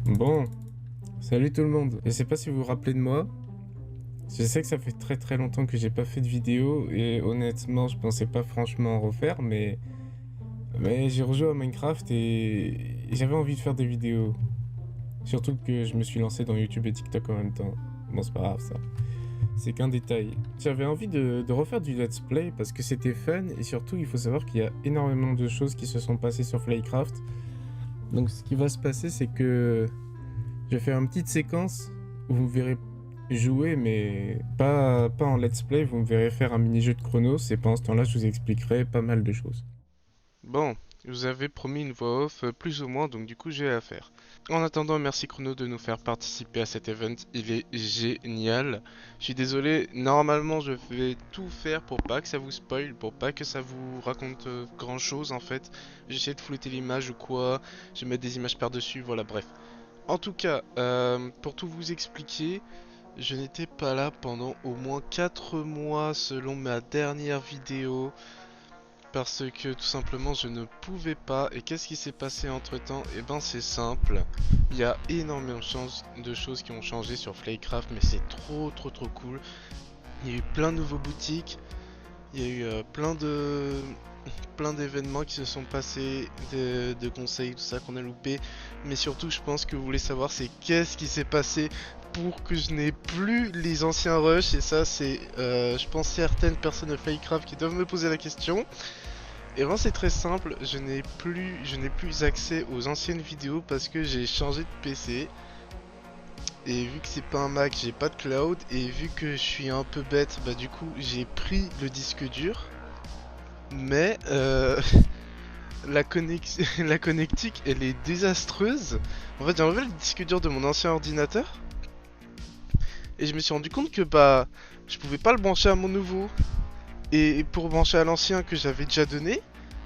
Bon, salut tout le monde. Je sais pas si vous vous rappelez de moi. Je sais que ça fait très très longtemps que j'ai pas fait de vidéo et honnêtement, je pensais pas franchement en refaire, mais j'ai rejoué à Minecraft et j'avais envie de faire des vidéos. Surtout que je me suis lancé dans YouTube et TikTok en même temps. Bon, c'est pas grave ça. C'est qu'un détail. J'avais envie de refaire du let's play parce que c'était fun et surtout il faut savoir qu'il y a énormément de choses qui se sont passées sur Flycraft. Donc ce qui va se passer, c'est que je vais faire une petite séquence où vous me verrez jouer, mais pas en let's play. Vous me verrez faire un mini-jeu de chronos et pendant ce temps-là, je vous expliquerai pas mal de choses. Bon, je vous avez promis une voix off, plus ou moins, donc du coup j'ai à faire. En attendant, merci Chrono de nous faire participer à cet event, il est génial. Je suis désolé, normalement je vais tout faire pour pas que ça vous spoil, pour pas que ça vous raconte grand chose en fait. J'essaie de flouter l'image ou quoi, je mets des images par-dessus, voilà bref. En tout cas, pour tout vous expliquer, je n'étais pas là pendant au moins 4 mois selon ma dernière vidéo. Parce que tout simplement je ne pouvais pas. Et qu'est-ce qui s'est passé entre temps? Et ben c'est simple. Il y a énormément de choses qui ont changé sur Flycraft, mais c'est trop cool. Il y a eu plein de nouveaux boutiques. Il y a eu plein d'événements qui se sont passés, de conseils, tout ça qu'on a loupé. Mais surtout je pense que vous voulez savoir c'est qu'est-ce qui s'est passé pour que je n'ai plus les anciens rushs. Et ça c'est je pense certaines personnes de Flycraft qui doivent me poser la question. Et vraiment c'est très simple, je n'ai plus accès aux anciennes vidéos parce que j'ai changé de PC. Et vu que c'est pas un Mac, j'ai pas de cloud. Et vu que je suis un peu bête, bah du coup j'ai pris le disque dur. Mais la connectique elle est désastreuse. En fait j'ai enlevé le disque dur de mon ancien ordinateur. Et je me suis rendu compte que bah je pouvais pas le brancher à mon nouveau. Et pour brancher à l'ancien que j'avais déjà donné,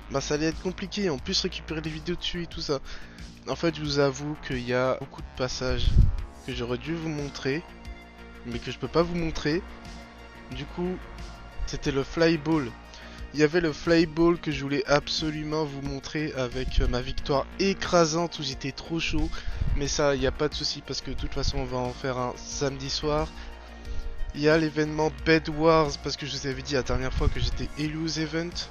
bah ça allait être compliqué, en plus récupérer les vidéos dessus et tout ça. En fait je vous avoue qu'il y a beaucoup de passages que j'aurais dû vous montrer, mais que je peux pas vous montrer. Du coup c'était le flyball. Il y avait le flyball que je voulais absolument vous montrer avec ma victoire écrasante où j'étais trop chaud. Mais ça il n'y a pas de souci parce que de toute façon on va en faire un samedi soir. Il y a l'événement Bed Wars parce que je vous avais dit la dernière fois que j'étais élu aux events.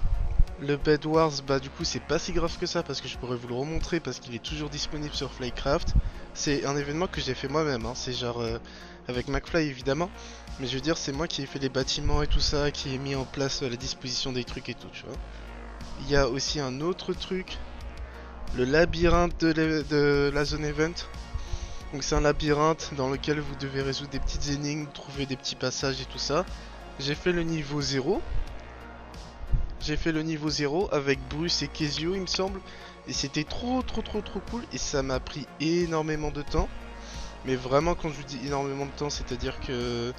Le Bed Wars, bah du coup c'est pas si grave que ça parce que je pourrais vous le remontrer parce qu'il est toujours disponible sur Flycraft. C'est un événement que j'ai fait moi-même, hein. C'est genre avec McFly évidemment. Mais je veux dire c'est moi qui ai fait les bâtiments et tout ça, qui ai mis en place la disposition des trucs et tout, tu vois. Il y a aussi un autre truc, le labyrinthe de la zone event. Donc c'est un labyrinthe dans lequel vous devez résoudre des petites énigmes, trouver des petits passages et tout ça. J'ai fait le niveau 0. J'ai fait le niveau 0 avec Bruce et Kezio il me semble. Et c'était trop cool. Et ça m'a pris énormément de temps. Mais vraiment quand je vous dis énormément de temps, c'est-à-dire que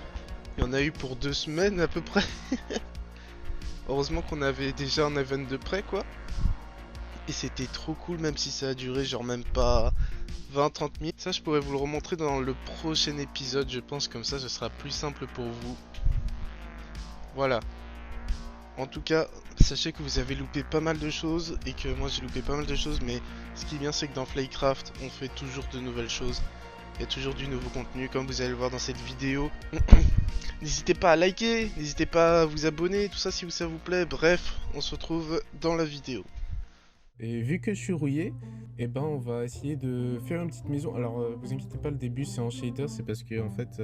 il y en a eu pour 2 semaines à peu près. Heureusement qu'on avait déjà un event de près quoi. Et c'était trop cool même si ça a duré genre même pas 20-30 minutes. Ça je pourrais vous le remontrer dans le prochain épisode je pense, comme ça ce sera plus simple pour vous. Voilà. En tout cas, sachez que vous avez loupé pas mal de choses et que moi j'ai loupé pas mal de choses, mais ce qui est bien c'est que dans Flycraft on fait toujours de nouvelles choses. Il y a toujours du nouveau contenu comme vous allez le voir dans cette vidéo. N'hésitez pas à liker, n'hésitez pas à vous abonner, tout ça si ça vous plaît. Bref, on se retrouve dans la vidéo. Et vu que je suis rouillé, eh ben on va essayer de faire une petite maison. Alors vous inquiétez pas, le début c'est en shaders, c'est parce que en fait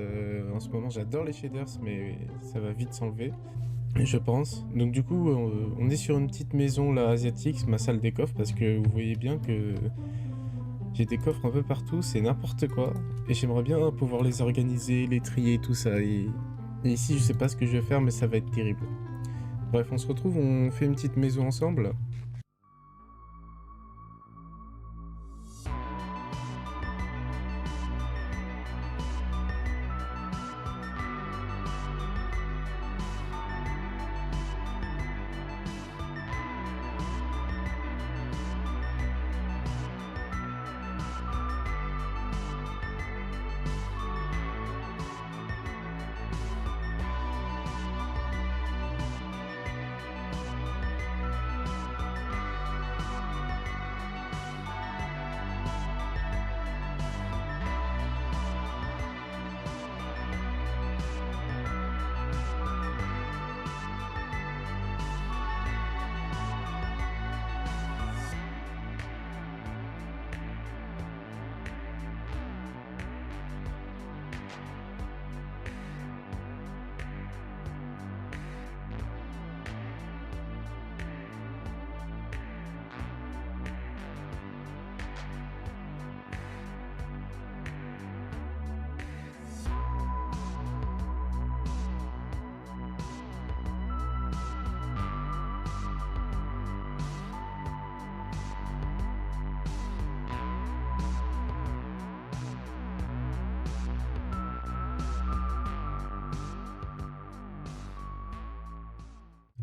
en ce moment j'adore les shaders, mais ça va vite s'enlever. Je pense. Donc du coup, on est sur une petite maison là asiatique, ma salle des coffres, parce que vous voyez bien que j'ai des coffres un peu partout, c'est n'importe quoi. Et j'aimerais bien pouvoir les organiser, les trier, tout ça. Et ici, je sais pas ce que je vais faire, mais ça va être terrible. Bref, on se retrouve, on fait une petite maison ensemble.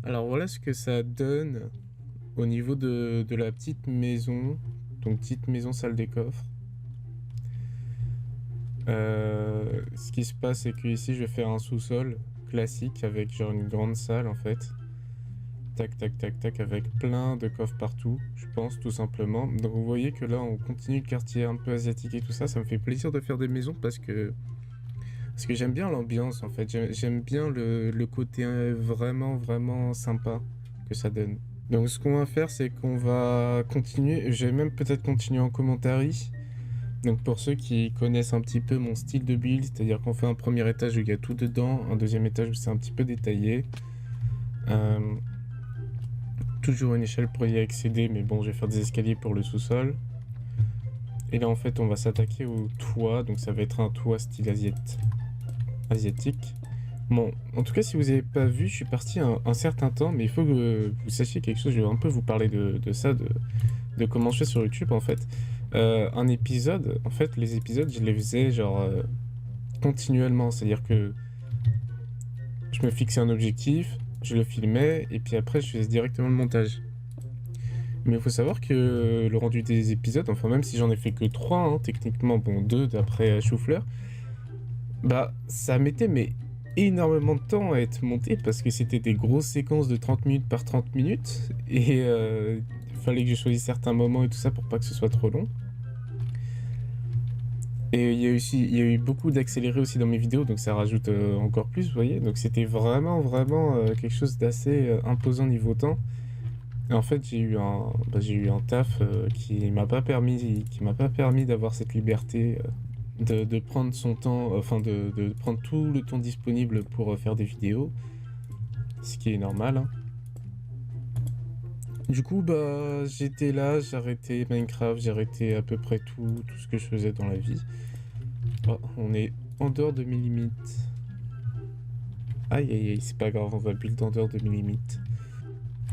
Alors voilà ce que ça donne au niveau de la petite maison. Donc petite maison salle des coffres. Ce qui se passe, c'est que ici je vais faire un sous-sol classique avec genre une grande salle en fait. Tac, tac, tac, tac, avec plein de coffres partout, je pense, tout simplement. Donc vous voyez que là, on continue le quartier un peu asiatique et tout ça. Ça me fait plaisir de faire des maisons parce que j'aime bien l'ambiance, en fait. J'aime bien le côté vraiment, vraiment sympa que ça donne. Donc ce qu'on va faire, c'est qu'on va continuer. Je vais même peut-être continuer en commentaire. Donc pour ceux qui connaissent un petit peu mon style de build, c'est-à-dire qu'on fait un premier étage où il y a tout dedans, un deuxième étage où c'est un petit peu détaillé. Euh, Toujours une échelle pour y accéder, mais bon, je vais faire des escaliers pour le sous-sol. Et là, en fait, on va s'attaquer au toit, donc ça va être un toit style asiatique. Bon, en tout cas, si vous n'avez pas vu, je suis parti un certain temps, mais il faut que vous sachiez quelque chose. Je vais un peu vous parler de ça, de comment je fais sur YouTube, en fait. Un épisode, en fait, les épisodes, je les faisais genre continuellement, c'est-à-dire que je me fixais un objectif, je le filmais, et puis après, je faisais directement le montage. Mais il faut savoir que le rendu des épisodes, enfin même si j'en ai fait que 3, hein, techniquement, bon 2 d'après Choufleur, bah ça mettait mais énormément de temps à être monté parce que c'était des grosses séquences de 30 minutes par 30 minutes et il fallait que je choisisse certains moments et tout ça pour pas que ce soit trop long. Et il y a eu beaucoup d'accéléré aussi dans mes vidéos, donc ça rajoute encore plus, vous voyez. Donc c'était vraiment, vraiment quelque chose d'assez imposant niveau temps. Et en fait, j'ai eu un taf qui m'a pas permis d'avoir cette liberté de prendre son temps, enfin de prendre tout le temps disponible pour faire des vidéos, ce qui est normal, hein. Du coup, bah, j'étais là, j'ai arrêté Minecraft, j'ai arrêté à peu près tout ce que je faisais dans la vie. Oh, on est en dehors de mes limites. Aïe aïe aïe, c'est pas grave, on va build en dehors de mes limites.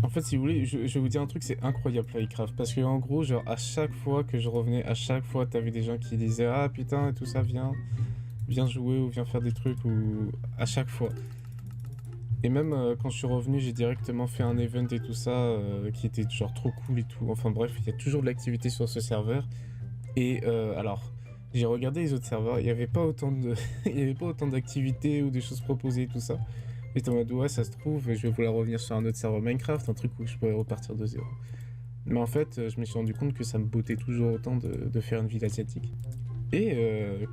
En fait, si vous voulez, je vais vous dire un truc, c'est incroyable Minecraft. Parce que en gros, genre, à chaque fois que je revenais, à chaque fois, t'avais des gens qui disaient ah putain, et tout ça, viens jouer ou viens faire des trucs, ou à chaque fois. Et même quand je suis revenu, j'ai directement fait un event et tout ça, qui était genre trop cool et tout. Enfin bref, il y a toujours de l'activité sur ce serveur. Et alors, j'ai regardé les autres serveurs, il n'y avait pas autant de, il y avait pas autant d'activités ou de choses proposées et tout ça. J'étais en mode ouais, ça se trouve, je vais vouloir revenir sur un autre serveur Minecraft, un truc où je pourrais repartir de zéro. Mais en fait, je me suis rendu compte que ça me bottait toujours autant de faire une ville asiatique. Et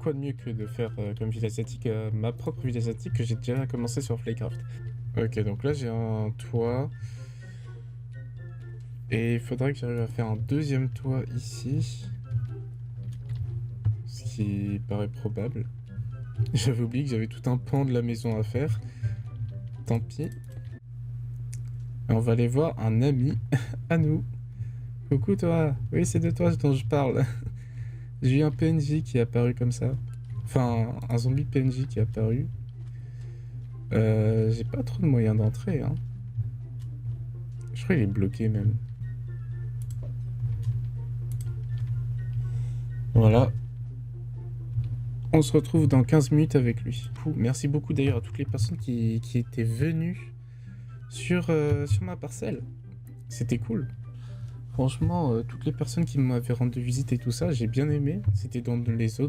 quoi de mieux que de faire comme ville asiatique, ma propre ville asiatique que j'ai déjà commencé sur Flycraft. Ok, donc là j'ai un toit. Et il faudrait que j'arrive à faire un deuxième toit ici. Ce qui paraît probable. J'avais oublié que j'avais tout un pan de la maison à faire. Tant pis. Et on va aller voir un ami à nous. Coucou toi. Oui, c'est de toi dont je parle. J'ai eu un PNJ qui est apparu comme ça. Enfin, un zombie PNJ qui est apparu. J'ai pas trop de moyens d'entrer, hein. Je crois qu'il est bloqué même. Voilà. On se retrouve dans 15 minutes avec lui. Merci beaucoup d'ailleurs à toutes les personnes qui étaient venues sur ma parcelle. C'était cool. Franchement, toutes les personnes qui m'avaient rendu visite et tout ça, j'ai bien aimé. C'était dans les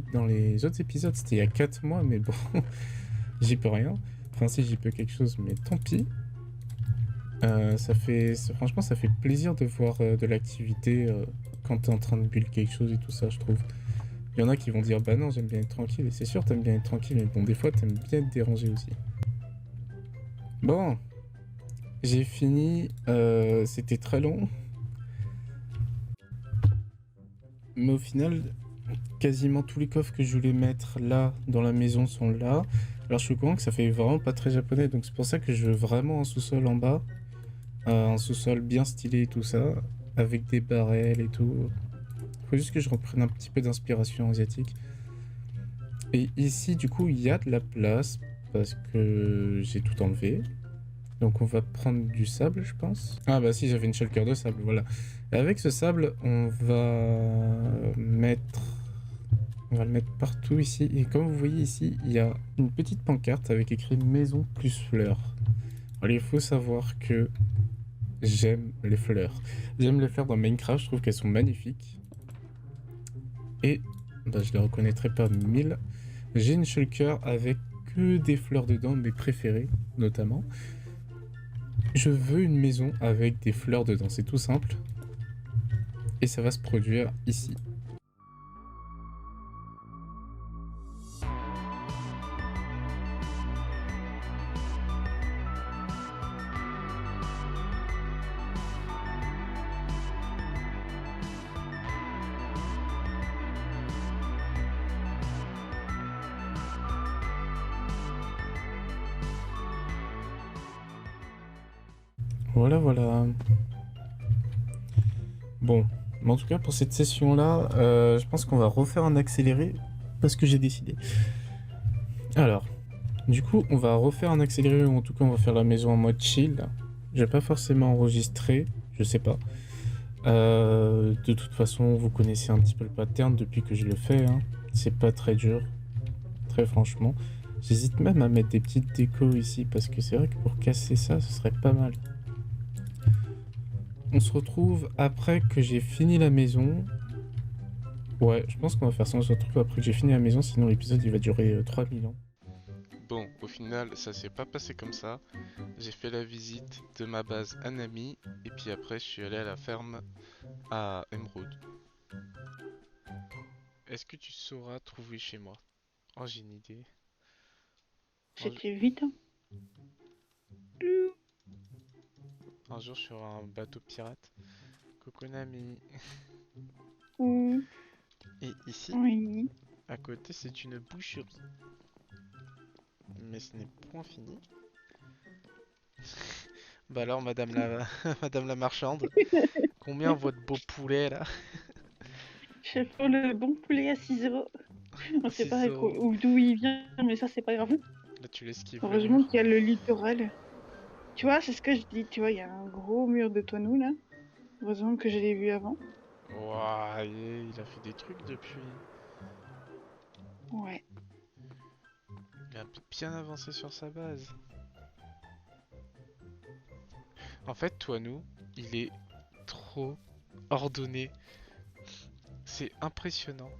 autres épisodes, c'était il y a 4 mois, mais bon, j'y peux rien. Enfin si, j'y peux quelque chose, mais tant pis. Franchement, ça fait plaisir de voir de l'activité quand t'es en train de build quelque chose et tout ça, je trouve. Il y en a qui vont dire bah non, j'aime bien être tranquille, et c'est sûr t'aimes bien être tranquille, mais bon, des fois t'aimes bien être dérangé aussi. Bon, j'ai fini, c'était très long. Mais au final, quasiment tous les coffres que je voulais mettre là, dans la maison, sont là. Alors je suis au courant que ça fait vraiment pas très japonais, donc c'est pour ça que je veux vraiment un sous-sol en bas. Un sous-sol bien stylé et tout ça, avec des barrels et tout. Faut juste que je reprenne un petit peu d'inspiration asiatique. Et ici, du coup, il y a de la place, parce que j'ai tout enlevé. Donc on va prendre du sable, je pense. Ah bah si, j'avais une shulker de sable, voilà. Et avec ce sable, on va le mettre partout ici. Et comme vous voyez ici, il y a une petite pancarte avec écrit maison plus fleurs. Alors, il faut savoir que j'aime les fleurs. J'aime les fleurs dans Minecraft, je trouve qu'elles sont magnifiques. Et bah, je les reconnaîtrai pas mille. J'ai une shulker avec que des fleurs dedans, mes préférées notamment. Je veux une maison avec des fleurs dedans, c'est tout simple. Et ça va se produire ici. Voilà, voilà. Bon, mais en tout cas pour cette session-là, je pense qu'on va refaire un accéléré parce que j'ai décidé. Alors, du coup, on va refaire un accéléré ou en tout cas on va faire la maison en mode chill. Je vais pas forcément enregistrer, je sais pas. De toute façon, vous connaissez un petit peu le pattern depuis que je le fais. Hein. C'est pas très dur, très franchement. J'hésite même à mettre des petites décos ici parce que c'est vrai que pour casser ça, ce serait pas mal. On se retrouve après que j'ai fini la maison. Ouais, je pense qu'on va faire ça. On se retrouve après que j'ai fini la maison, sinon l'épisode il va durer 3000 ans. Bon, au final, ça s'est pas passé comme ça. J'ai fait la visite de ma base à Nami, et puis après, je suis allé à la ferme à Emeraude. Est-ce que tu sauras trouver chez moi? Oh, j'ai une idée. C'était vite. Hein. Un jour, sur un bateau pirate. Coucou Nami. Et ici, Oui. à côté, c'est une boucherie. Mais ce n'est point fini. Bah alors, madame la, madame la marchande, combien votre beau poulet là? Je fais le bon poulet à 6 euros. On sait 6 pas euros. d'où il vient, mais ça c'est pas grave. Là, tu l'esquives. Heureusement qu'il y a le littoral. Tu vois, c'est ce que je dis. Tu vois, il y a un gros mur de tonneau là. Heureusement que je l'ai vu avant. Ouah, il a fait des trucs depuis. Ouais. Il a bien avancé sur sa base. En fait, Toinou, il est trop ordonné. C'est impressionnant.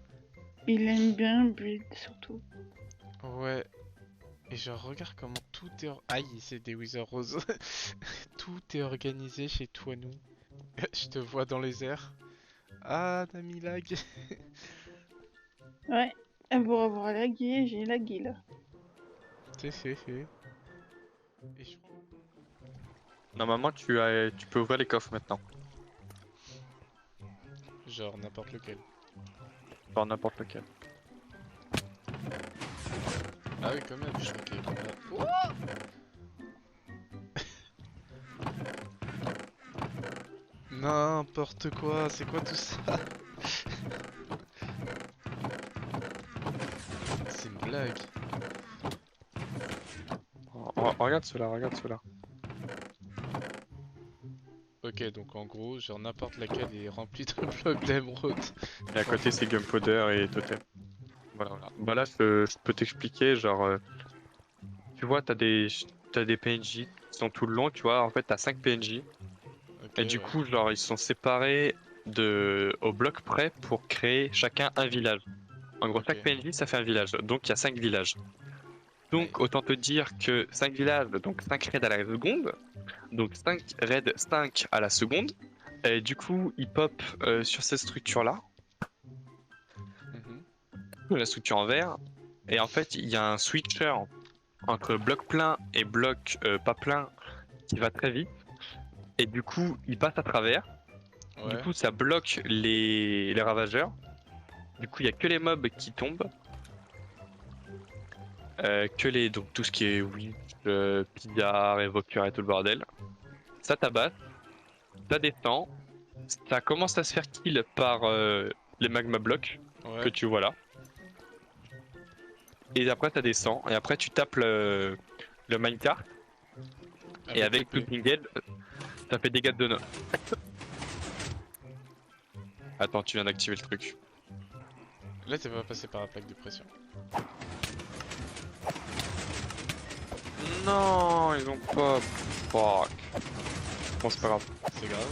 Il aime bien build surtout. Ouais. Et je regarde comment tout est... Aïe, c'est des Wither Roses. Tout est organisé chez Toinou. Je te vois dans les airs. Ah, Nami lag. Ouais. Pour avoir lagué, j'ai lagué là. C'est. Et je... Normalement, tu peux ouvrir les coffres maintenant. Genre n'importe lequel. Genre n'importe lequel. Ah oui, quand même, je crois qu'il y a combien... Oh N'importe quoi, c'est quoi tout ça? C'est une blague. Regarde cela, regarde cela. Ok, donc en gros, genre n'importe laquelle est remplie de blocs d'émeraude. Et à côté, c'est Gunpowder et Totem. Voilà, voilà. Bah là, je peux t'expliquer, genre... tu vois, t'as des PNJ qui sont tout le long, tu vois. En fait, t'as 5 PNJ. Ok, Et du ouais. coup, genre, ils sont séparés au bloc près pour créer chacun un village. En gros, Ok. chaque PNJ, ça fait un village. Donc, il y a 5 villages. Donc, autant te dire que 5 villages, donc 5 raids à la seconde. Donc, 5 raids, 5 à la seconde. Et du coup, ils pop sur cette structure-là. La structure en vert. Et en fait, il y a un switcher entre bloc plein et bloc pas plein qui va très vite. Et du coup, il passe à travers. Ouais. Du coup, ça bloque les ravageurs. Du coup, il n'y a que les mobs qui tombent. Donc tout ce qui est witch, pillard, évoqueur et tout le bordel. Ça tabasse, ça descend, ça commence à se faire kill par les magma blocs Ouais. que tu vois là. Et après ça descend, et après tu tapes le minecart, et avec l'épée. Cooking Head, ça fait dégâts de no. Attends, tu viens d'activer le truc. Là, t'es pas passé par la plaque de pression. Non, ils ont pas. Fuck. Bon, c'est pas grave. C'est grave.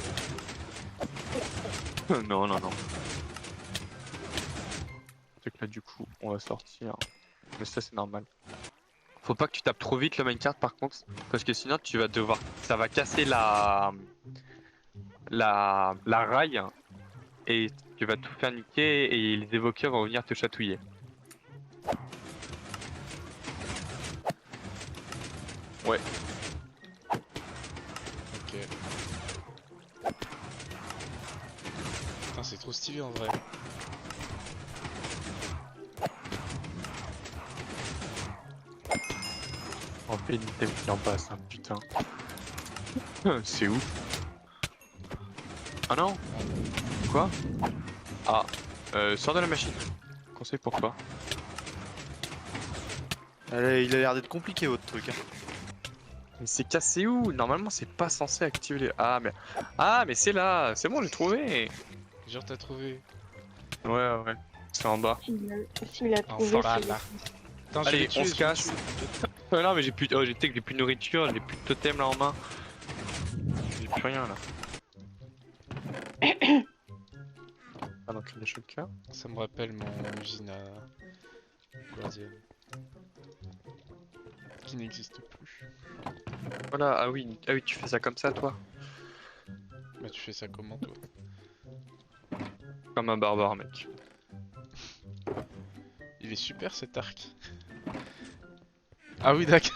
Non, non, non. C'est que là, du coup, on va sortir. Mais ça, c'est normal. Faut pas que tu tapes trop vite le minecart par contre, parce que sinon tu vas devoir. Ça va casser la rail et tu vas tout faire niquer et les évoqueurs vont venir te chatouiller. Ouais. Ok. Putain, c'est trop stylé en vrai. En fait, l'item qui en passe, hein, putain. C'est où? Ah non? Quoi? Ah, sors de la machine. Conseil pourquoi? Allez, il a l'air d'être compliqué votre truc. Hein. Mais c'est cassé où? Normalement, c'est pas censé activer les. Ah, mais c'est là! C'est bon, j'ai trouvé! Genre, t'as trouvé. Ouais, ouais, c'est en bas. S'il a trouvé. Enfin, c'est- là. Attends, je Allez, vais tuer, on se je vais casse. tuer. Non, mais j'ai plus. Oh, j'ai plus de nourriture, j'ai plus de totem là en main. J'ai plus rien là. Ah, donc il y a shulker. Ça me rappelle mon usine à Guardian. Qui n'existe plus. Voilà, ah oui, tu fais ça comme ça toi? Bah, tu fais ça comment toi? Comme un barbare, mec. Il est super cet arc. Ah oui, d'accord.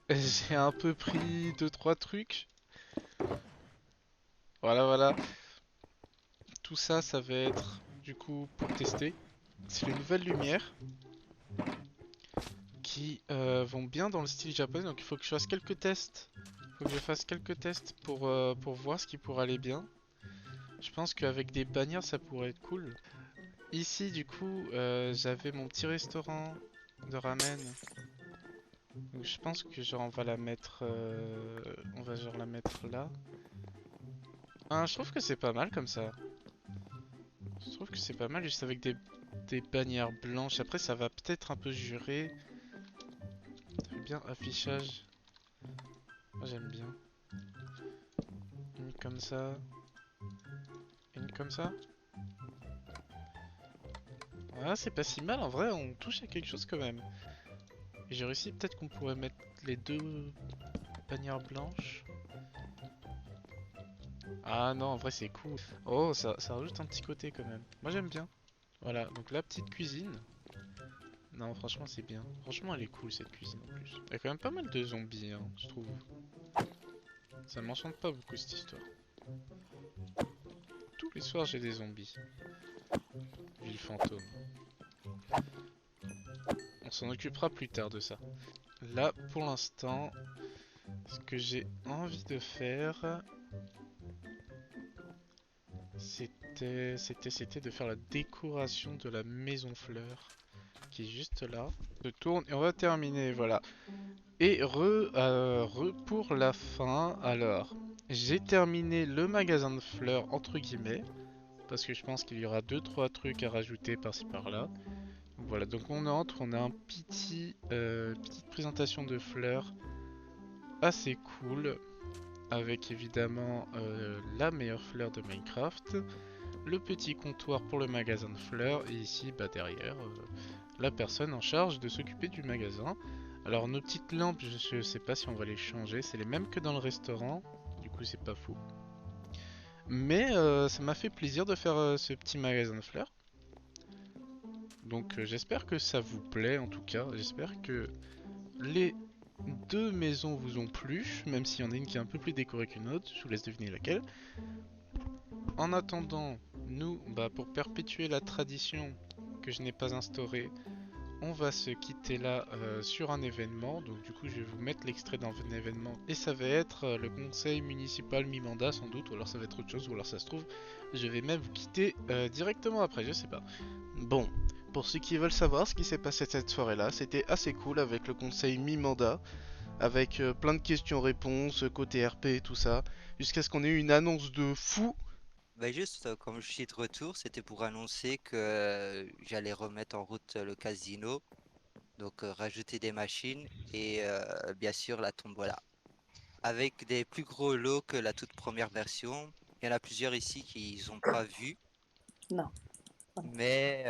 J'ai un peu pris 2-3 trucs. Voilà, voilà. Tout ça, ça va être du coup pour tester. C'est les nouvelles lumières qui vont bien dans le style japonais. Donc il faut que je fasse quelques tests. Faut que je fasse quelques tests pour voir ce qui pourrait aller bien. Je pense qu'avec des bannières ça pourrait être cool. Ici du coup j'avais mon petit restaurant de ramen. Donc je pense que genre on va la mettre on va genre la mettre là. Ah, je trouve que c'est pas mal comme ça. Je trouve que c'est pas mal juste avec des bannières blanches. Après ça va peut-être un peu jurer. Très bien affichage. Moi j'aime bien. Une comme ça. Une comme ça. Voilà, c'est pas si mal en vrai, on touche à quelque chose quand même. Et j'ai réussi, peut-être qu'on pourrait mettre les deux bannières blanches. Ah non, en vrai c'est cool. Oh, ça rajoute un petit côté quand même. Moi j'aime bien. Voilà, donc la petite cuisine. Non, franchement c'est bien. Franchement elle est cool cette cuisine en plus. Il y a quand même pas mal de zombies, hein, je trouve. Ça m'enchante pas beaucoup cette histoire. Tous les soirs j'ai des zombies. Ville fantôme. On s'en occupera plus tard de ça. Là, pour l'instant, ce que j'ai envie de faire, c'était de faire la décoration de la maison fleur, qui est juste là. Je tourne et on va terminer, voilà. Et pour la fin, alors, j'ai terminé le magasin de fleurs, entre guillemets, parce que je pense qu'il y aura 2-3 trucs à rajouter par-ci par-là. Voilà, donc on entre, on a un petite présentation de fleurs assez cool, avec évidemment la meilleure fleur de Minecraft, le petit comptoir pour le magasin de fleurs, et ici bah, derrière la personne en charge de s'occuper du magasin. Alors nos petites lampes, je sais pas si on va les changer, c'est les mêmes que dans le restaurant, du coup c'est pas fou. Mais ça m'a fait plaisir de faire ce petit magasin de fleurs. Donc j'espère que ça vous plaît en tout cas, j'espère que les deux maisons vous ont plu, même s'il y en a une qui est un peu plus décorée qu'une autre, je vous laisse deviner laquelle. En attendant, nous, bah, pour perpétuer la tradition que je n'ai pas instaurée, on va se quitter là sur un événement, donc du coup je vais vous mettre l'extrait d'un événement, et ça va être le conseil municipal mi-mandat sans doute, ou alors ça va être autre chose, ou alors ça se trouve, je vais même vous quitter directement après, je sais pas. Bon. Pour ceux qui veulent savoir ce qui s'est passé cette soirée là, c'était assez cool avec le conseil mi-mandat, avec plein de questions-réponses, côté RP et tout ça, jusqu'à ce qu'on ait eu une annonce de fou Bah juste, comme je suis de retour, c'était pour annoncer que j'allais remettre en route le casino, donc rajouter des machines et bien sûr la tombola. Avec des plus gros lots que la toute première version. Il y en a plusieurs ici qui n'ont pas vu, Non. mais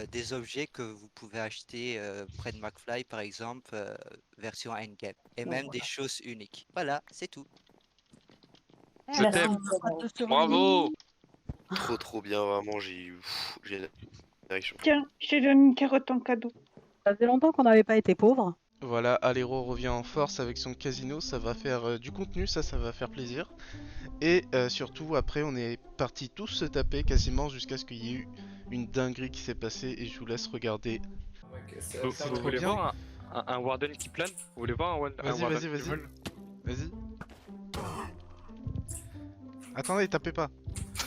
des objets que vous pouvez acheter près de McFly, par exemple, version endgame. Et même des choses uniques. Voilà, c'est tout. Je t'aime. Bravo. Trop bien, vraiment, j'ai la direction. Tiens, je te donne une carotte en cadeau. Ça faisait longtemps qu'on n'avait pas été pauvres. Voilà, Alero revient en force avec son casino, ça va faire du contenu, ça va faire plaisir. Et surtout, après, on est partis tous se taper quasiment jusqu'à ce qu'il y ait eu une dinguerie qui s'est passée et je vous laisse regarder. Vous trop voulez bien. voir un Warden qui plane? Vous voulez voir un Vas-y, Warden vas-y, qui vas-y. vole? Vas-y. Attendez, tapez pas.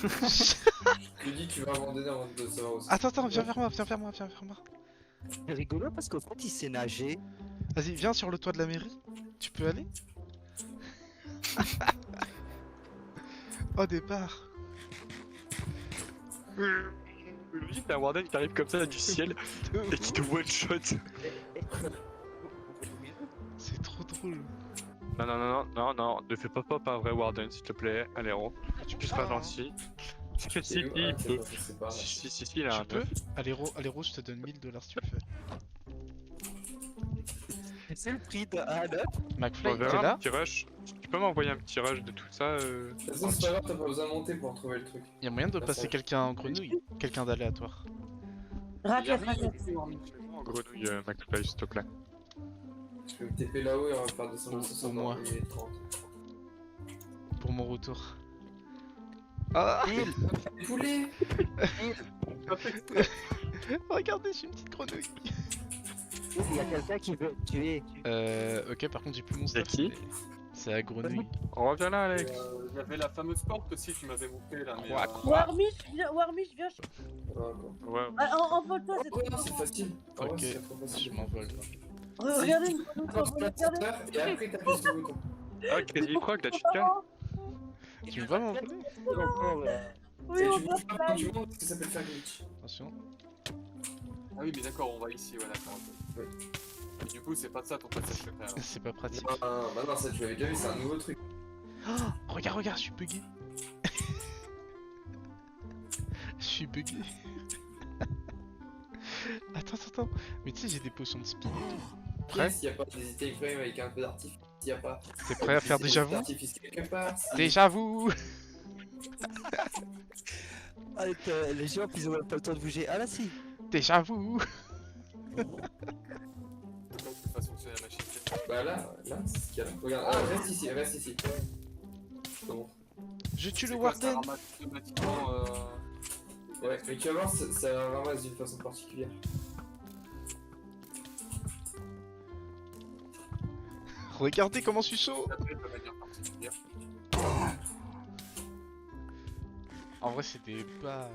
Je dis tu vas abandonner avant de savoir aussi. Attends, viens vers moi, viens vers moi, viens vers moi. C'est rigolo parce qu'au fait, il sait nager. Vas-y, viens sur le toit de la mairie. Tu peux aller? Au départ. Lui, t'as un Warden qui arrive comme ça du ciel et qui te one shot. C'est trop drôle. Non, ne fais pas pop un vrai Warden s'il te plaît, Alero. Tu puisses pas gentil. Si, il peut. Si, il a un Tu peux? œuf. Alero, je te donne 1000$ si tu le fais. C'est le prix d'un œuf. McFly, On t'es verra un là? petit rush. Tu peux m'envoyer un petit rush de tout ça De toute façon, c'est pas grave, t'as pas besoin de monter pour trouver le truc. Y'a moyen de passer quelqu'un en grenouille? Quelqu'un d'aléatoire. Raquette. En grenouille, McFly, s'il te plaît. Je peux me TP là-haut et on va faire descendre Au 60 moins. dans les 30. Pour mon retour. Ah! Poulet! Regardez, je suis une petite grenouille. Il y a quelqu'un qui veut tuer. Ok, par contre, j'ai plus mon C'est stuff. qui? mais C'est la grenouille. Reviens là, Alex. Il y avait la fameuse porte aussi, tu m'avais montré là. Mais, Warmish, viens. Ouais. Envole-toi, c'est Oh non, c'est facile. Oh, Ok, c'est trop je facile. m'envole. Regardez, Regardez. Et après, t'appuies sur le bouton. Ah, Crazy Frog, là, tu te calmes. Tu vas m'envoler? Oui, Et on tu va bouges pas quand tu montes parce que ça peut te faire glitch. Attention. Ah oui, mais d'accord, on va ici, voilà. Ouais. Et du coup, c'est pas de ça ton passage secret. alors. C'est pas pratique. Non, bah non, ça tu l'avais déjà vu, c'est un nouveau truc. Regarde, je suis bugué. Je suis bugué. Attends. Mais tu sais, j'ai des potions de speed. Prêt? S'il y a pas des iframes avec un peu d'artifice, s'il y a pas. T'es prêt à faire déjà vu? D'artifice quelque part. Déjà vu! Les gens, ils ont même pas le temps de bouger. Ah là, si. Déjà vu! C'est pas que tu fasses fonctionner la machine. Bah là, c'est ce qu'il y a là. Regarde, reste ici. Bon. Je tue le C'est quoi, ça Warden! ramasse automatiquement, Ouais, mais tu vas voir, ça ramasse d'une façon particulière. Regardez comment je suis chaud! Après, de manière particulière. En vrai, c'est des barres.